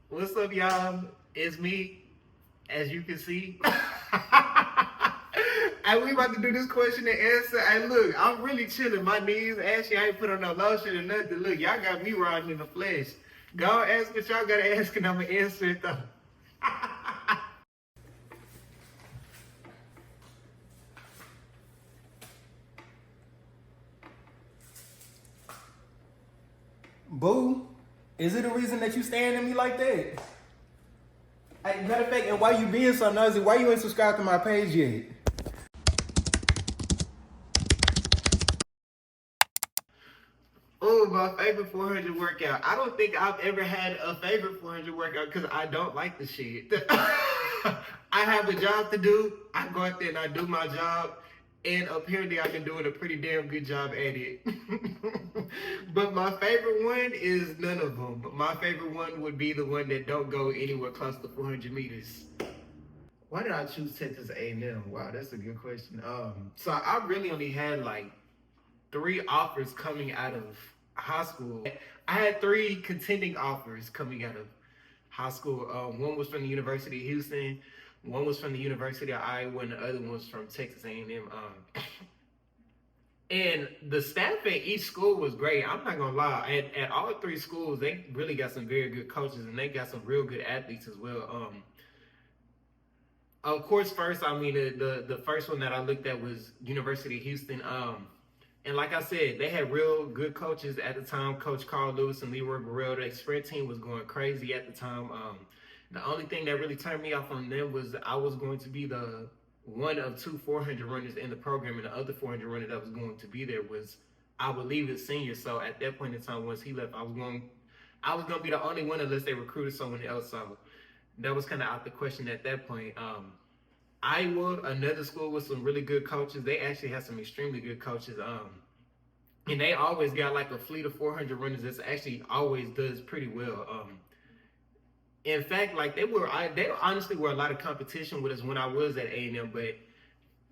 What's up, y'all? It's me, as you can see. And we about to do this question and answer. And look, I'm really chilling. My knees, actually, I ain't put on no lotion or nothing. Look, y'all got me riding in the flesh. Go ask what y'all gotta ask, and I'm gonna answer it though. Boo, is it a reason that you staring at me like that? Hey, matter of fact, and why you being so nosy? Why you ain't subscribed to my page yet? Oh, my favorite 400 workout. I don't think I've ever had a favorite 400 workout because I don't like the shit. I have a job to do. I go out there and I do my job. And apparently I've been doing a pretty damn good job at it. But my favorite one is none of them. But my favorite one would be the one that don't go anywhere close to 400 meters. Why did I choose Texas A&M? Wow, that's a good question. So I really only had like 3 offers coming out of high school. I had 3 contending offers coming out of high school. One was from the University of Houston, one was from the University of Iowa, and the other one was from Texas A&M. And the staff at each school was great. I'm not gonna lie. At all 3 schools, they really got some very good coaches, and they got some real good athletes as well. Of course, first, I mean, the first one that I looked at was University of Houston. And like I said, they had real good coaches at the time. Coach Carl Lewis and Leroy Burrell. The sprint team was going crazy at the time. The only thing that really turned me off on them was I was going to be the one of 2 400 runners in the program, and the other 400 runner that was going to be there was, I believe, his senior. So at that point in time, once he left, I was going to be the only one unless they recruited someone else. So that was kind of out the question at that point. Iowa, another school with some really good coaches. They actually have some extremely good coaches. And they always got like a fleet of 400 runners that actually always does pretty well. In fact, like they honestly were a lot of competition with us when I was at A&M, but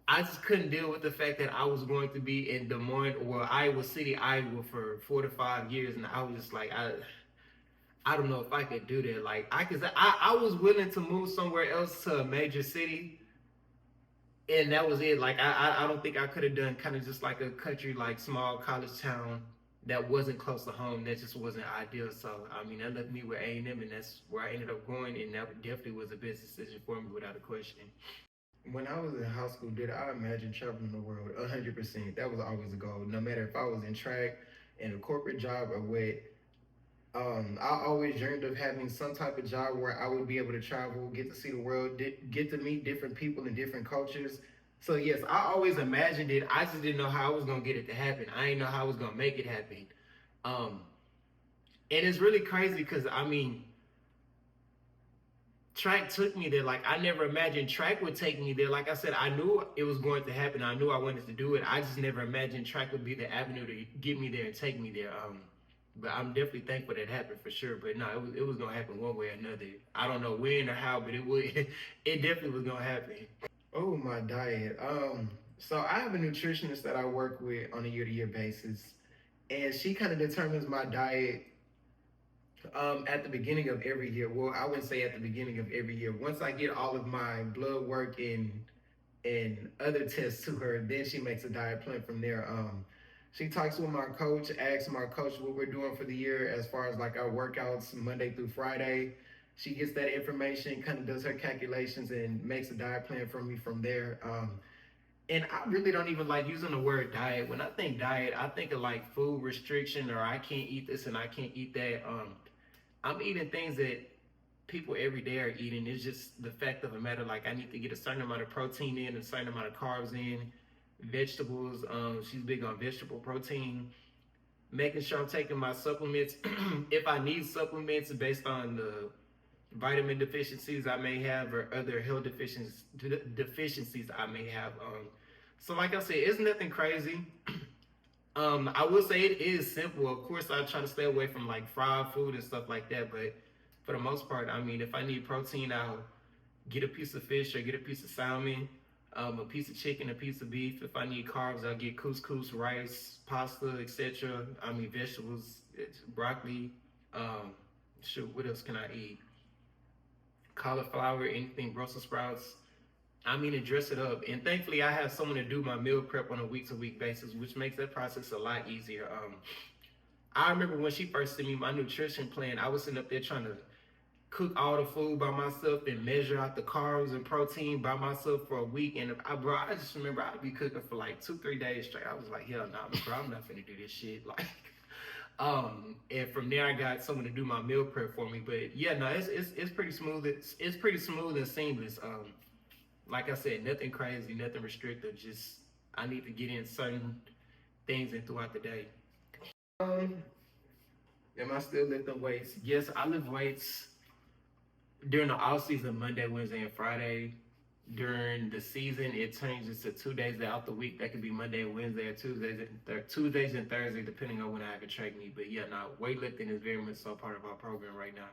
I just couldn't deal with the fact that I was going to be in Des Moines or Iowa City, Iowa for 4 to 5 years, and I was just like, I don't know if I could do that. Like I was willing to move somewhere else to a major city, and that was it. Like I don't think I could have done kind of just like a country, like small college town that wasn't close to home. That just wasn't ideal. So I mean, that left me with A&M, and that's where I ended up going, and that definitely was a business decision for me without a question. When I was in high school, did I imagine traveling the world? 100%. That was always a goal. No matter if I was in track, in a corporate job, or what, I always dreamed of having some type of job where I would be able to travel, get to see the world, get to meet different people and different cultures. So yes, I always imagined it. I just didn't know how I was gonna get it to happen. I didn't know how I was gonna make it happen. Um, and it's really crazy because I mean, track took me there. Like I never imagined track would take me there. Like I said, I knew it was going to happen. I knew I wanted to do it. I just never imagined track would be the avenue to get me there and take me there. But I'm definitely thankful that happened for sure. But no, it was gonna happen one way or another. I don't know when or how, but it would. It definitely was gonna happen. Oh, my diet. So I have a nutritionist that I work with on a year-to-year basis, and she kind of determines my diet at the beginning of every year. Well, I wouldn't say at the beginning of every year. Once I get all of my blood work and other tests to her, then she makes a diet plan from there. She talks with my coach, asks my coach what we're doing for the year as far as like our workouts Monday through Friday. She gets that information, kind of does her calculations, and makes a diet plan for me from there. And I really don't even like using the word diet. When I think diet, I think of like food restriction, or I can't eat this and I can't eat that. I'm eating things that people every day are eating. It's just the fact of the matter. Like I need to get a certain amount of protein in, a certain amount of carbs in, vegetables. She's big on vegetable protein. Making sure I'm taking my supplements. If I need supplements based on the vitamin deficiencies I may have or other health deficiencies I may have. So like I said, it's nothing crazy. I will say it is simple. Of course, I try to stay away from like fried food and stuff like that. But for the most part, I mean, if I need protein, I'll get a piece of fish or get a piece of salmon, a piece of chicken, a piece of beef. If I need carbs, I'll get couscous, rice, pasta, etc. I mean, vegetables, it's broccoli. Shoot, what else can I eat? cauliflower, anything, Brussels sprouts. I mean, to dress it up. And thankfully, I have someone to do my meal prep on a week-to-week basis, which makes that process a lot easier. I remember when she first sent me my nutrition plan, I was sitting up there trying to cook all the food by myself and measure out the carbs and protein by myself for a week. And I just remember I'd be cooking for like 2-3 days straight. I was like, hell nah, bro, I'm not finna do this shit. Like, and from there I got someone to do my meal prep for me. But yeah, no, it's pretty smooth. It's pretty smooth and seamless. Like I said, nothing crazy, nothing restrictive. Just I need to get in certain things in throughout the day. Am I still lifting weights? Yes, I lift weights during the off season, Monday, Wednesday, and Friday. During the season, it changes to 2 days out the week. That could be Monday, Wednesday, or Tuesdays and Thursdays, depending on when I have a track meet. But yeah, no, weightlifting is very much so part of our program right now.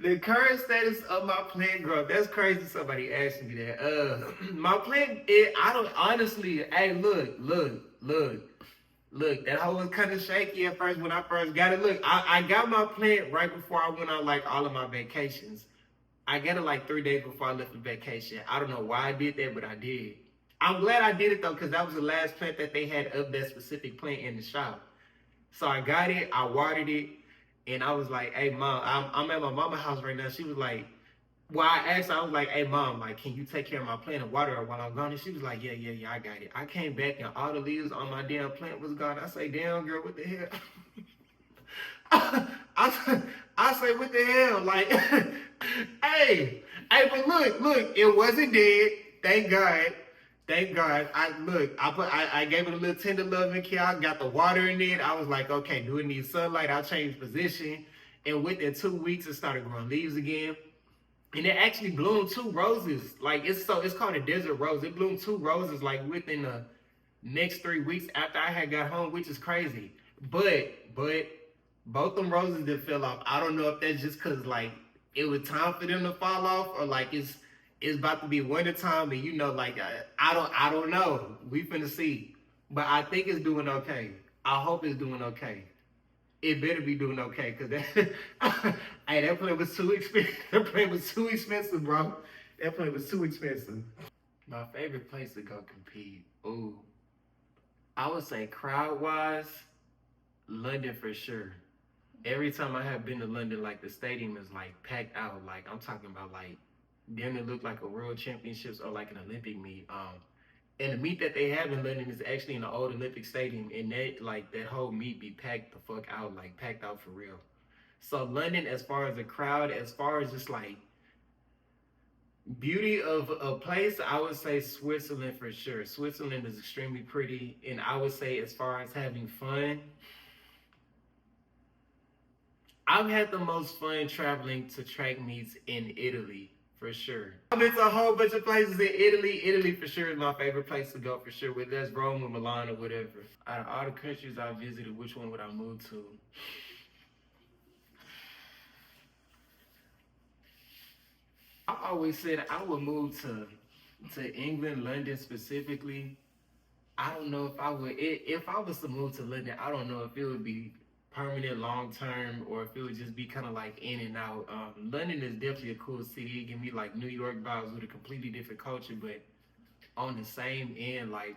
The current status of my plant growth. That's crazy. Somebody asked me that. My plant, I don't honestly. Hey, look. That hoe was kind of shaky at first when I first got it. Look, I got my plant right before I went on like all of my vacations. I got it like 3 days before I left for vacation. I don't know why I did that, but I did. I'm glad I did it though, because that was the last plant that they had of that specific plant in the shop. So I got it, I watered it, and I was like, hey mom, I'm at my mama's house right now. She was like, well, I asked her, I was like, hey mom, like, can you take care of my plant and water her while I'm gone? And she was like, yeah, I got it. I came back and all the leaves on my damn plant was gone. I say, damn girl, what the hell? I say, what the hell? Like, hey, but look, it wasn't dead. Thank God. I gave it a little tender loving care. I got the water in it. I was like, okay, do it need sunlight? I changed position. And within 2 weeks, it started growing leaves again. And it actually bloomed 2 roses. Like, it's called a desert rose. It bloomed 2 roses like within the next 3 weeks after I had got home, which is crazy. But both them roses that fell off, I don't know if that's just cause like it was time for them to fall off, or like it's about to be winter time, and you know, like I don't know. We finna see, but I think it's doing okay. I hope it's doing okay. It better be doing okay, cause hey, that plant was too expensive. That plant was too expensive, bro. That plant was too expensive. My favorite place to go compete. Ooh, I would say crowd-wise, London for sure. Every time I have been to London, like the stadium is like packed out. Like I'm talking about like them that look like a world championships or like an Olympic meet. And the meet that they have in London is actually in the old Olympic Stadium, and that whole meet be packed the fuck out, like packed out for real. So London, as far as the crowd, as far as just like beauty of a place, I would say Switzerland for sure. Switzerland is extremely pretty, and I would say as far as having fun, I've had the most fun traveling to track meets in Italy, for sure. I've been to a whole bunch of places in Italy. Italy for sure is my favorite place to go, for sure. Whether that's Rome or Milan or whatever. Out of all the countries I visited, which one would I move to? I always said I would move to England, London specifically. I don't know if I would. If I was to move to London, I don't know if it would be permanent, long term, or if it would just be kind of like in and out. London is definitely a cool city. It give me like New York vibes with a completely different culture, but on the same end, like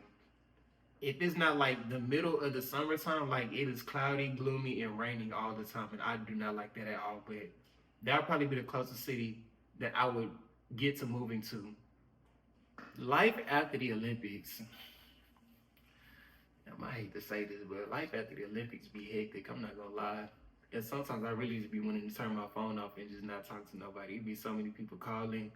if it's not like the middle of the summertime, like it is cloudy, gloomy, and raining all the time, and I do not like that at all. But that'll probably be the closest city that I would get to moving to. Life after the Olympics. I hate to say this, but life after the Olympics be hectic. I'm not gonna lie. And sometimes I really just be wanting to turn my phone off and just not talk to nobody. It'd be so many people calling,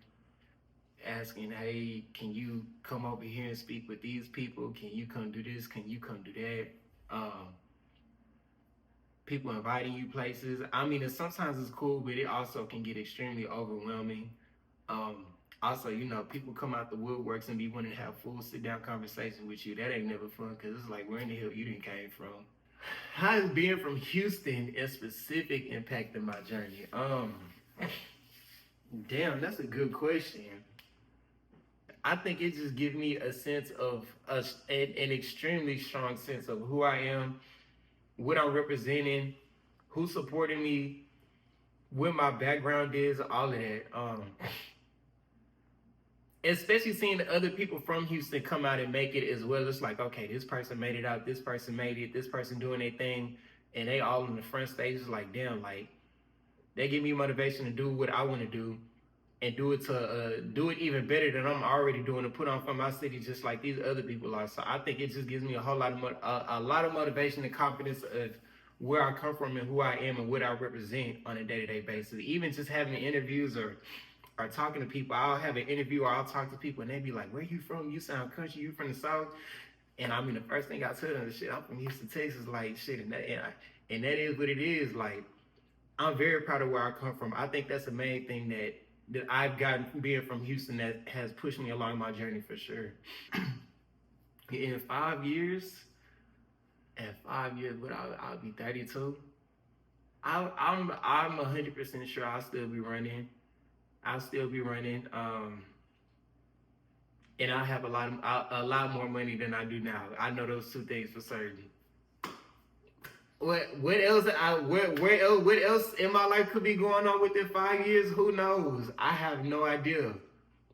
asking, hey, can you come over here and speak with these people? Can you come do this? Can you come do that? People inviting you places. I mean, sometimes it's cool, but it also can get extremely overwhelming. Also, you know, people come out the woodworks and be wanting to have full sit-down conversation with you. That ain't never fun, because it's like, where in the hell you done came from? How has being from Houston in specific impacted my journey? Damn, that's a good question. I think it just gives me a sense of, an extremely strong sense of who I am, what I'm representing, who's supporting me, what my background is, all of that. Especially seeing the other people from Houston come out and make it as well. It's like, okay, this person made it out, this person made it, this person doing their thing, and they all in the front stage. It's like, damn, like, they give me motivation to do what I want to do and do it even better than I'm already doing, and put on for my city just like these other people are. So I think it just gives me a whole lot of a lot of motivation and confidence of where I come from and who I am and what I represent on a day-to-day basis. Even just having interviews or talking to people, I'll have an interview or I'll talk to people and they be like, where you from? You sound country, you from the South? And I mean, the first thing I tell them is, shit, I'm from Houston, Texas, like, shit, and that is what it is. Like, I'm very proud of where I come from. I think that's the main thing that I've gotten being from Houston that has pushed me along my journey for sure. In 5 years, but I'll be 32. I'm 100% sure I'll still be running. And I'll have a lot more money than I do now. I know those two things for certain. What else? What else in my life could be going on within 5 years? Who knows? I have no idea.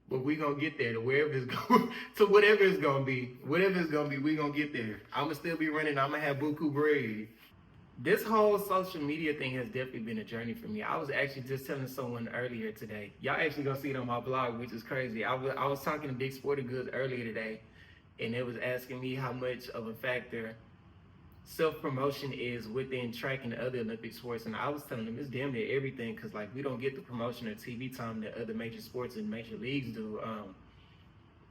But we gonna get there to wherever it's going, to whatever it's gonna be. Whatever it's gonna be, we gonna get there. I'ma still be running. I'ma have buku bread. This whole social media thing has definitely been a journey for me. I was actually just telling someone earlier today. Y'all actually gonna see it on my blog, which is crazy. I was talking to Big Sporting Goods earlier today, and it was asking me how much of a factor self-promotion is within track and other Olympic sports. And I was telling them it's damn near everything, because like we don't get the promotion or TV time that other major sports and major leagues do.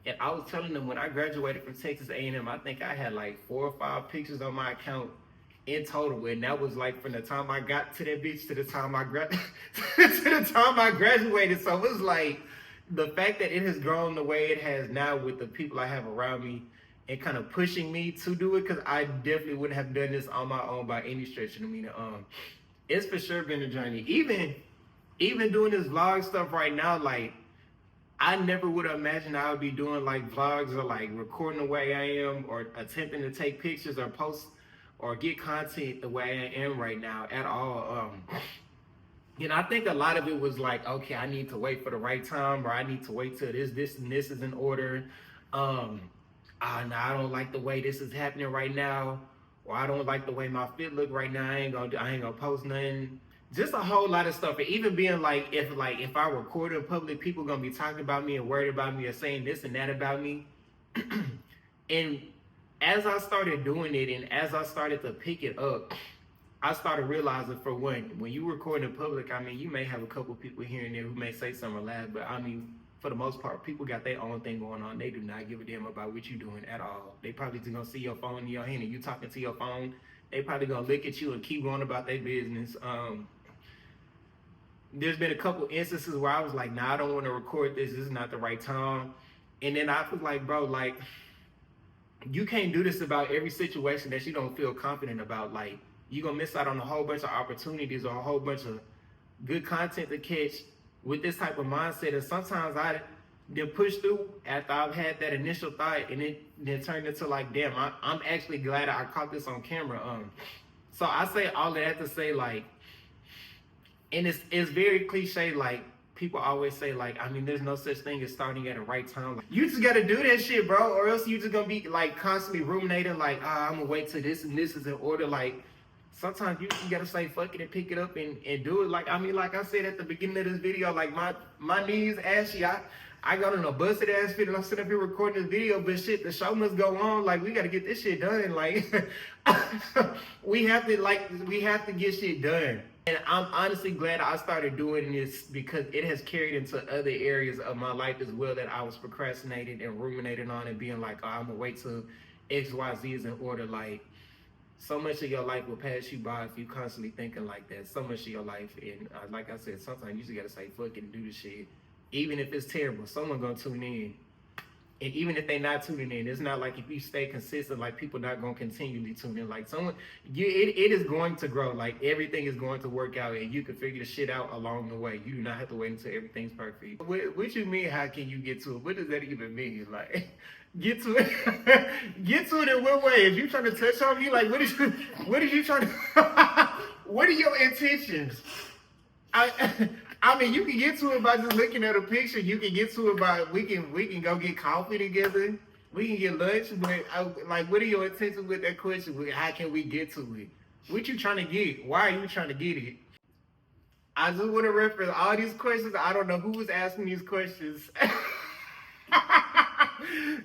And I was telling them when I graduated from Texas A&M, I think I had like 4 or 5 pictures on my account in total, and that was like from the time I got to that beach to the time I graduated. So it was like the fact that it has grown the way it has now with the people I have around me and kind of pushing me to do it, because I definitely wouldn't have done this on my own by any stretch of the meaning. It's for sure been a journey. Even doing this vlog stuff right now, like I never would have imagined I would be doing like vlogs or like recording the way I am or attempting to take pictures or post or get content the way I am right now at all. I think a lot of it was like, okay, I need to wait for the right time, or I need to wait till this and this is in order. I don't like the way this is happening right now, or I don't like the way my fit look right now. I ain't gonna post nothing. Just a whole lot of stuff. And even being like, if I record in public, people gonna be talking about me and worried about me or saying this and that about me. And as I started doing it and as I started to pick it up, I started realizing, for one, when you record in public, I mean, you may have a couple people here and there who may say something or laugh, but I mean, for the most part, people got their own thing going on. They do not give a damn about what you're doing at all. They probably just gonna see your phone in your hand and you talking to your phone. They probably gonna look at you and keep going about their business. There's been a couple instances where I was like, nah, I don't want to record this. This is not the right time. And then I was like, bro, like, you can't do this about every situation that you don't feel confident about. Like, you're gonna miss out on a whole bunch of opportunities or a whole bunch of good content to catch with this type of mindset. And sometimes I then push through after I've had that initial thought, and it then turned into like, damn, I'm actually glad I caught this on camera. So I say all of that to say, like, and it's very cliche, like, people always say, like, I mean, there's no such thing as starting at the right time. Like, you just gotta do that shit, bro, or else you just gonna be like constantly ruminating, like, I'm gonna wait till this and this is in order. Like, sometimes you gotta say fuck it and pick it up and do it. Like, I mean, like I said at the beginning of this video, like my knees ashy. I got on a busted ass fit and I'm sitting up here recording this video, but shit, the show must go on. Like, we gotta get this shit done. Like, we have to get shit done. And I'm honestly glad I started doing this, because it has carried into other areas of my life as well that I was procrastinating and ruminating on and being like, oh, I'm gonna wait till X, Y, Z is in order. Like, so much of your life will pass you by if you constantly thinking like that. So much of your life. And like I said, sometimes you just gotta say fuck it and do the shit. Even if it's terrible, someone gonna tune in. And even if they not tuning in, it's not like if you stay consistent, like people not gonna continually tune in. Like it is going to grow. Like everything is going to work out, and you can figure the shit out along the way. You do not have to wait until everything's perfect. What you mean? How can you get to it? What does that even mean? Like, get to it. Get to it in what way? If you trying to touch on me, like what are you trying to? What are your intentions? I I mean, you can get to it by just looking at a picture. You can get to it by we can go get coffee together. We can get lunch, but like, what are your intentions with that question? How can we get to it? What you trying to get? Why are you trying to get it? I just want to reference all these questions. I don't know who was asking these questions.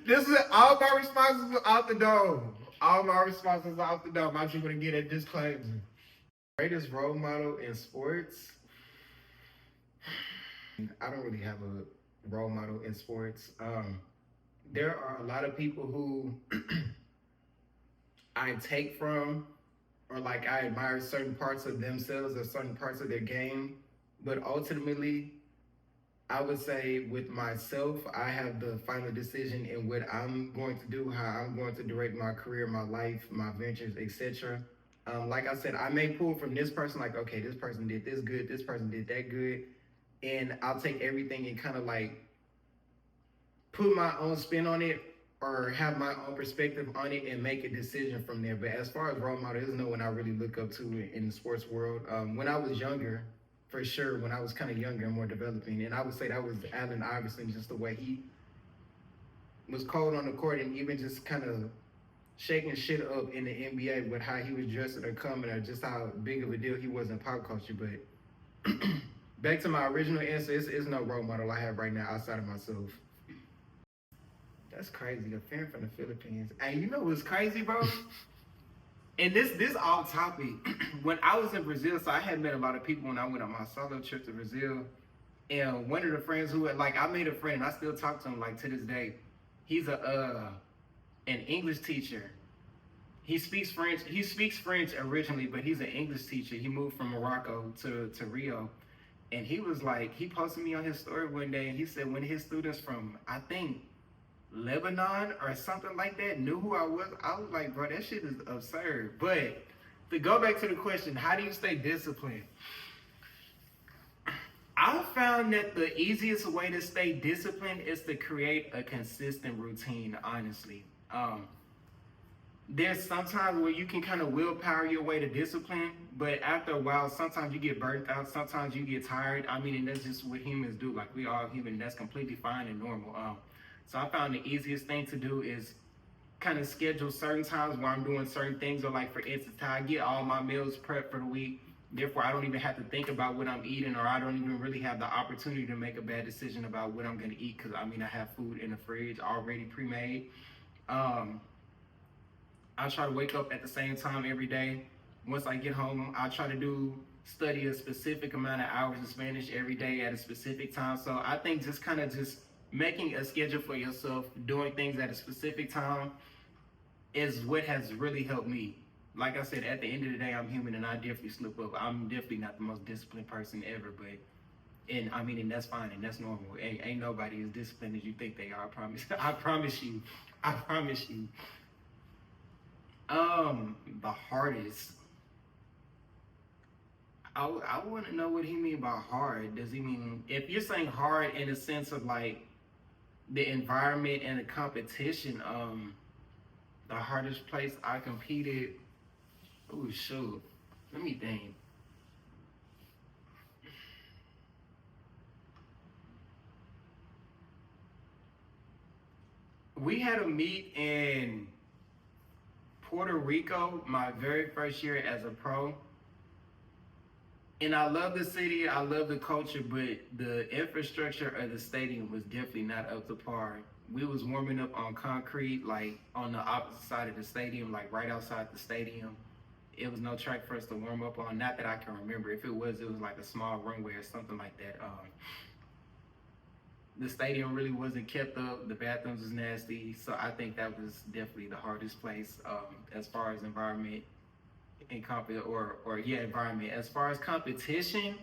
This is all my responses are out the dome. All my responses are out the dome. I just want to get a disclaimer. Greatest role model in sports. I don't really have a role model in sports. There are a lot of people who I take from, or like I admire certain parts of themselves or certain parts of their game, but ultimately, I would say with myself, I have the final decision in what I'm going to do, how I'm going to direct my career, my life, my ventures, etc. Like I said, I may pull from this person, like, okay, this person did this good, this person did that good, and I'll take everything and kind of like put my own spin on it or have my own perspective on it and make a decision from there. But as far as role model, there's no one I really look up to in the sports world. When I was younger, for sure, when I was kind of younger and more developing, and I would say that was Allen Iverson, just the way he was cold on the court and even just kind of shaking shit up in the NBA with how he was dressing or coming or just how big of a deal he was in pop culture. But back to my original answer, it's no role model I have right now outside of myself. That's crazy. A fan from the Philippines. Hey, you know what's crazy, bro? And this off topic. When I was in Brazil, so I had met a lot of people when I went on my solo trip to Brazil. And one of the friends who had, like, I made a friend, and I still talk to him like to this day. He's an English teacher. He speaks French. He speaks French originally, but he's an English teacher. He moved from Morocco to Rio. And he was like, he posted me on his story one day, and he said when his students from, I think, Lebanon or something like that knew who I was like, bro, that shit is absurd. But to go back to the question, how do you stay disciplined? I found that the easiest way to stay disciplined is to create a consistent routine, honestly. There's sometimes where you can kind of willpower your way to discipline, but after a while, sometimes you get burnt out, sometimes you get tired. I mean, and that's just what humans do. Like, we all human, that's completely fine and normal. So I found the easiest thing to do is kind of schedule certain times where I'm doing certain things, or like, for instance, how I get all my meals prepped for the week. Therefore, I don't even have to think about what I'm eating, or I don't even really have the opportunity to make a bad decision about what I'm going to eat, because I mean, I have food in the fridge already pre-made. I try to wake up at the same time every day. Once I get home, I try to study a specific amount of hours of Spanish every day at a specific time. So I think just kind of just making a schedule for yourself, doing things at a specific time is what has really helped me. Like I said, at the end of the day, I'm human and I definitely slip up. I'm definitely not the most disciplined person ever, and I mean, and that's fine and that's normal. Ain't nobody as disciplined as you think they are, I promise. I promise you. I promise you. The hardest. I want to know what he mean by hard. Does he mean, if you're saying hard in the sense of like the environment and the competition, the hardest place I competed, oh shoot, let me think. We had a meet in Puerto Rico my very first year as a pro. And I love the city, I love the culture, but the infrastructure of the stadium was definitely not up to par. We was warming up on concrete, like on the opposite side of the stadium, like right outside the stadium. It was no track for us to warm up on. Not that I can remember. If it was like a small runway or something like that. The stadium really wasn't kept up. The bathrooms was nasty. So I think that was definitely the hardest place as far as environment and environment. As far as competition,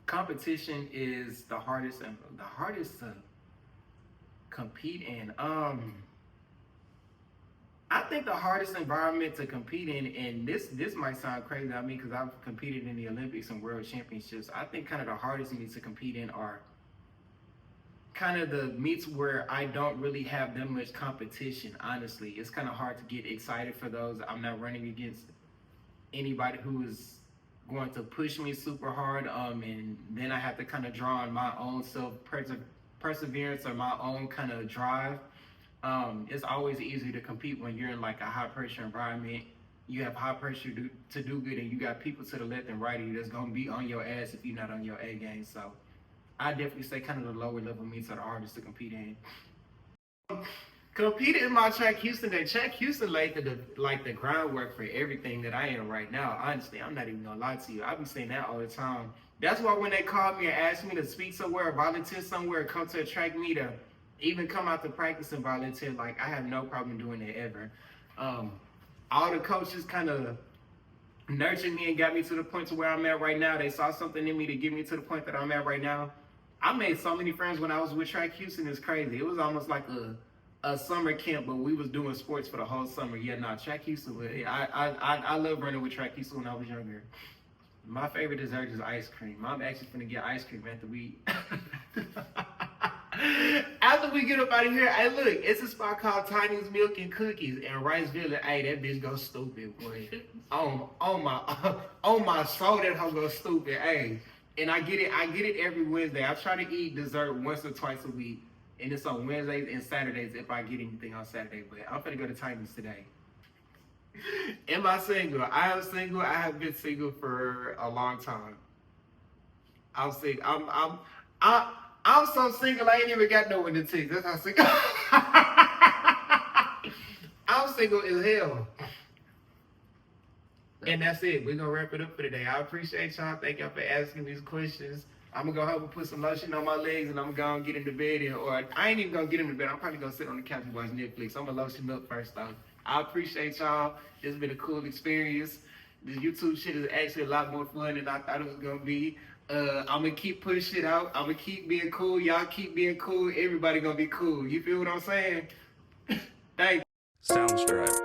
competition is the hardest to compete in. I think the hardest environment to compete in, and this might sound crazy, I mean, because I've competed in the Olympics and World Championships. I think kind of the hardest meets to compete in are kind of the meets where I don't really have that much competition, honestly. It's kind of hard to get excited for those. I'm not running against anybody who is going to push me super hard. And then I have to kind of draw on my own perseverance or my own kind of drive. It's always easier to compete when you're in like a high pressure environment. You have high pressure to do good, and you got people to the left and right of you that's gonna be on your ass if you're not on your A game. So I definitely say kind of the lower level meets are the hardest to compete in. Competed in my Track Houston day. Track Houston laid the groundwork for everything that I am right now. Honestly, I'm not even gonna lie to you. I be saying that all the time. That's why when they called me and asked me to speak somewhere, volunteer somewhere, come to a track meet, or even come out to practice and volunteer, like I have no problem doing that ever. All the coaches kind of nurtured me and got me to the point to where I'm at right now. They saw something in me to get me to the point that I'm at right now. I made so many friends when I was with Track Houston. It's crazy. It was almost like a summer camp, but we was doing sports for the whole summer. Yeah, nah, Track Houston. I love running with Track Houston when I was younger. My favorite dessert is ice cream. I'm actually gonna get ice cream after we after we get up out of here. Hey, look, it's a spot called Tiny's Milk and Cookies in Riceville. Hey, that bitch go stupid, boy. On my soul, that hoe go stupid. Hey, and I get it every Wednesday. I try to eat dessert once or twice a week. And it's on Wednesdays and Saturdays if I get anything on Saturday. But I'm gonna go to Titans today. Am I single? I am single. I have been single for a long time. I'm single. I'm so single I ain't even got no one to text. That's how single. I'm single as hell. And that's it. We're gonna wrap it up for today. I appreciate y'all. Thank y'all for asking these questions. I'm gonna go home and put some lotion on my legs, and I'm gonna go get into bed. Or I ain't even gonna get into bed. I'm probably gonna sit on the couch and watch Netflix. I'm gonna lotion up first though. I appreciate y'all. It's been a cool experience. This YouTube shit is actually a lot more fun than I thought it was gonna be. I'm gonna keep pushing it out. I'm gonna keep being cool. Y'all keep being cool. Everybody gonna be cool. You feel what I'm saying? Thanks. Soundstripe.